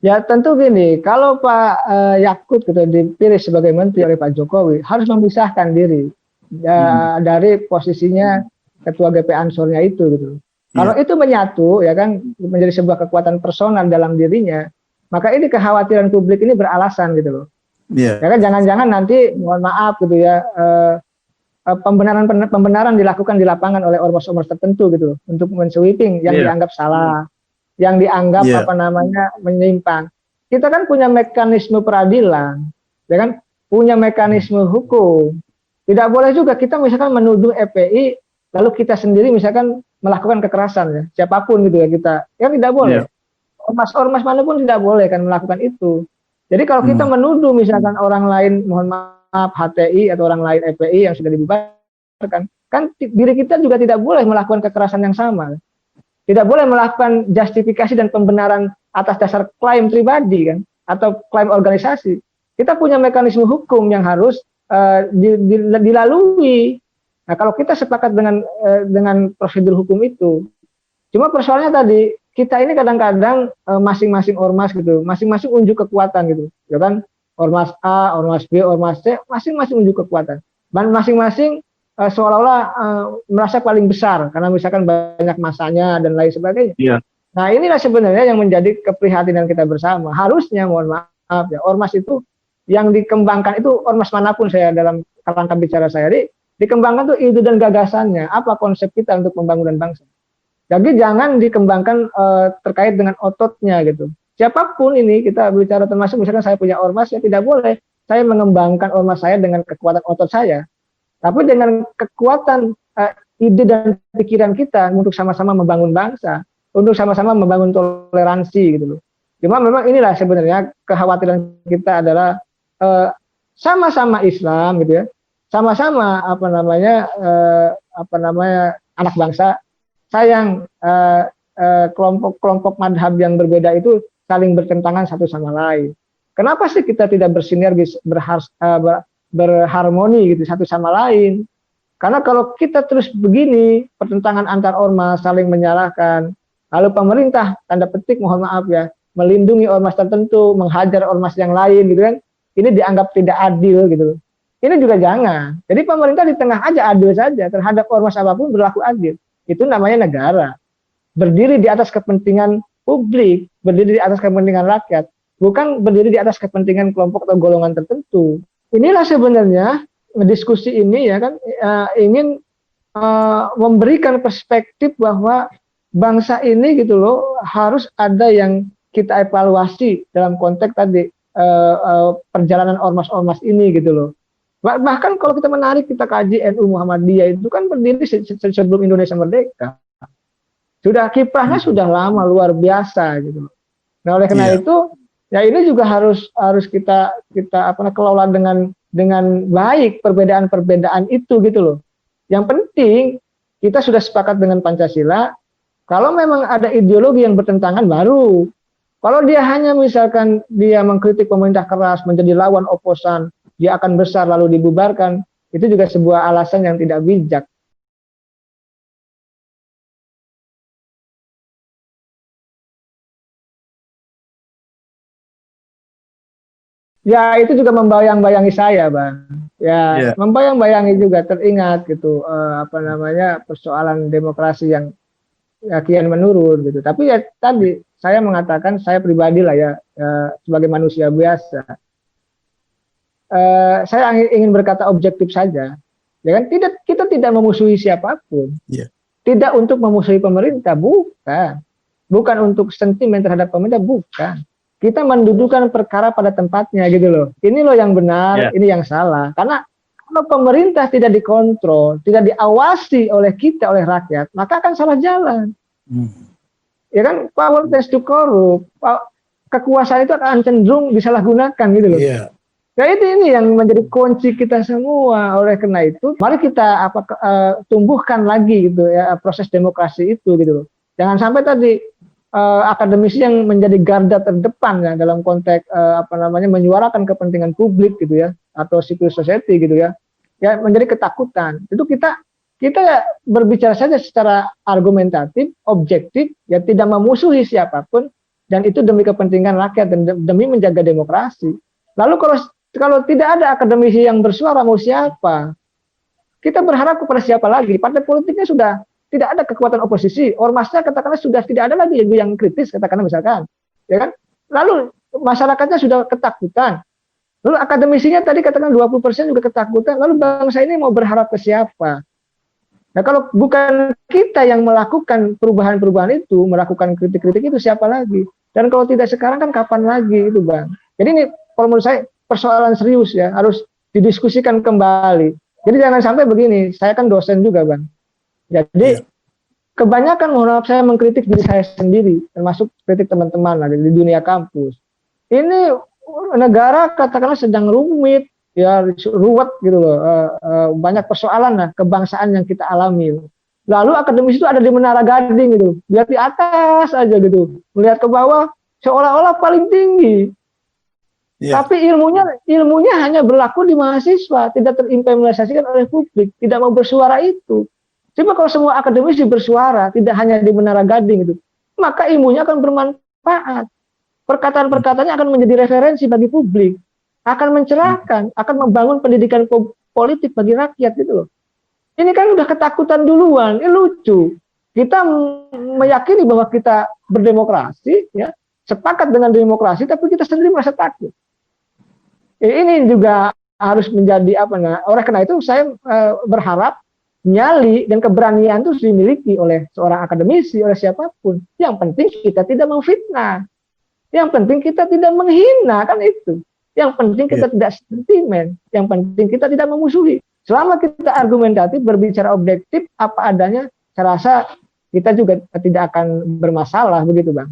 Ya tentu gini, kalau Pak Yakut gitu dipilih sebagai menteri oleh Pak Jokowi, harus memisahkan diri Hmm. dari posisinya ketua GP Ansornya itu gitu. Kalau Iya, itu menyatu ya kan menjadi sebuah kekuatan personal dalam dirinya, maka ini kekhawatiran publik ini beralasan gitu loh. iya, Ya kan jangan-jangan nanti mohon maaf gitu ya pembenaran dilakukan di lapangan oleh ormas-ormas tertentu gitu loh, untuk mensweeping yang iya, dianggap salah, yang dianggap iya, apa namanya menyimpang. Kita kan punya mekanisme peradilan, ya kan, punya mekanisme hukum. Tidak boleh juga kita misalkan menuduh FPI lalu kita sendiri misalkan melakukan kekerasan ya, siapapun gitu ya kita, ya tidak boleh. iya. Ormas-ormas manapun tidak boleh kan melakukan itu. Jadi kalau kita Hmm. menuduh misalkan orang lain, mohon maaf HTI atau orang lain FPI yang sudah dibubarkan, kan diri kita juga tidak boleh melakukan kekerasan yang sama. Tidak boleh melakukan justifikasi dan pembenaran atas dasar klaim pribadi kan atau klaim organisasi. Kita punya mekanisme hukum yang harus dilalui. Nah, kalau kita sepakat dengan prosedur hukum itu, cuma persoalannya tadi kita ini kadang-kadang masing-masing ormas gitu, masing-masing unjuk kekuatan gitu, ya kan? Ormas A, ormas B, ormas C, masing-masing unjuk kekuatan. Dan masing-masing seolah-olah merasa paling besar karena misalkan banyak masanya dan lain sebagainya. Iya, Nah, inilah sebenarnya yang menjadi keprihatinan kita bersama. Harusnya, mohon maaf ya, ormas itu yang dikembangkan itu ormas manapun saya dalam kerangka bicara saya, dikembangkan tuh ide dan gagasannya, apa konsep kita untuk pembangunan bangsa. Jadi jangan dikembangkan terkait dengan ototnya gitu. Siapapun ini kita bicara termasuk misalkan saya punya ormas ya tidak boleh saya mengembangkan ormas saya dengan kekuatan otot saya, tapi dengan kekuatan ide dan pikiran kita untuk sama-sama membangun bangsa, untuk sama-sama membangun toleransi gitu loh. Cuma memang inilah sebenarnya kekhawatiran kita adalah eh, sama-sama Islam gitu ya, sama-sama apa namanya anak bangsa, sayang kelompok-kelompok madhab yang berbeda itu saling bertentangan satu sama lain. Kenapa sih kita tidak bersinergis, berharmoni gitu satu sama lain? Karena kalau kita terus begini, pertentangan antar ormas saling menyalahkan, lalu pemerintah tanda petik mohon maaf ya, melindungi ormas tertentu, menghajar ormas yang lain gitu kan, ini dianggap tidak adil gitu. Ini juga jangan. Jadi pemerintah di tengah aja adil saja terhadap ormas apapun berlaku adil. Itu namanya negara. Berdiri di atas kepentingan publik, berdiri di atas kepentingan rakyat, bukan berdiri di atas kepentingan kelompok atau golongan tertentu. Inilah sebenarnya diskusi ini ya kan ingin memberikan perspektif bahwa bangsa ini gitu loh harus ada yang kita evaluasi dalam konteks tadi perjalanan ormas-ormas ini gitu loh. Bahkan kalau kita menarik kita kaji NU Muhammadiyah itu kan berdiri sebelum Indonesia merdeka. Sudah kiprahnya hmm. sudah lama luar biasa gitu. Nah, oleh karena Iya, itu ya ini juga harus kita kelola dengan baik perbedaan-perbedaan itu gitu loh. Yang penting kita sudah sepakat dengan Pancasila. Kalau memang ada ideologi yang bertentangan baru. Kalau dia hanya misalkan dia mengkritik pemerintah keras menjadi lawan oposan, dia akan besar lalu dibubarkan, itu juga sebuah alasan yang tidak bijak. Ya itu juga membayang-bayangi saya, Bang. Ya iya, membayang-bayangi juga teringat gitu apa namanya persoalan demokrasi yang ya, kian menurun gitu. Tapi ya tadi saya mengatakan saya pribadi lah ya sebagai manusia biasa, saya ingin berkata objektif saja. Ya kan tidak kita tidak memusuhi siapapun, iya. tidak untuk memusuhi pemerintah, bukan. Bukan untuk sentimen terhadap pemerintah, bukan. Kita mendudukan perkara pada tempatnya gitu loh. Ini loh yang benar, Iya. ini yang salah. Karena kalau pemerintah tidak dikontrol, tidak diawasi oleh kita, oleh rakyat, maka akan salah jalan. Hmm. Ya kan, power tends to corrupt. Kekuasaan itu akan cenderung disalahgunakan gitu loh. Iya. Ya itu ini yang menjadi kunci kita semua. Oleh karena itu, mari kita tumbuhkan lagi gitu ya proses demokrasi itu gitu loh. Jangan sampai tadi akademisi yang menjadi garda terdepan ya dalam konteks menyuarakan kepentingan publik gitu ya atau civil society gitu ya. Ya menjadi ketakutan. Itu kita ya berbicara saja secara argumentatif, objektif, ya tidak memusuhi siapapun, dan itu demi kepentingan rakyat dan demi menjaga demokrasi. Lalu kalau tidak ada akademisi yang bersuara, mau siapa? Kita berharap kepada siapa lagi? Partai politiknya sudah tidak ada kekuatan oposisi, ormasnya katakanlah sudah tidak ada lagi yang kritis, katakanlah misalkan, ya kan? Lalu masyarakatnya sudah ketakutan. Lalu akademisinya tadi katakan 20% juga ketakutan. Lalu bangsa ini mau berharap ke siapa? Nah, kalau bukan kita yang melakukan perubahan-perubahan itu, melakukan kritik-kritik itu, siapa lagi? Dan kalau tidak sekarang kan kapan lagi itu, Bang? Jadi ini kalau menurut saya persoalan serius ya, harus didiskusikan kembali. Jadi jangan sampai begini, saya kan dosen juga, Bang. Jadi kebanyakan mohon maaf saya mengkritik diri saya sendiri, termasuk kritik teman-teman lah di dunia kampus. Ini negara katakanlah sedang rumit, ya ruwet gitu loh, banyak persoalan lah kebangsaan yang kita alami. Lalu akademis itu ada di Menara Gading gitu, lihat di atas aja gitu, melihat ke bawah seolah-olah paling tinggi. Tapi ilmunya hanya berlaku di mahasiswa, tidak terimplementasikan oleh publik, tidak mau bersuara itu. Coba kalau semua akademisi bersuara, tidak hanya di Menara Gading itu, maka ilmunya akan bermanfaat. Perkataan-perkataannya akan menjadi referensi bagi publik, akan mencerahkan, akan membangun pendidikan politik bagi rakyat gitu loh. Ini kan udah ketakutan duluan, ini lucu. Kita meyakini bahwa kita berdemokrasi, ya, sepakat dengan demokrasi, tapi kita sendiri merasa takut. Ini juga harus menjadi apa? Nah, oleh karena itu saya berharap nyali dan keberanian itu dimiliki oleh seorang akademisi, oleh siapapun. Yang penting kita tidak memfitnah. Yang penting kita tidak menghina, kan itu. Yang penting kita tidak sentimen. Yang penting kita tidak memusuhi. Selama kita argumentatif, berbicara objektif, apa adanya, saya rasa kita juga tidak akan bermasalah, begitu Bang.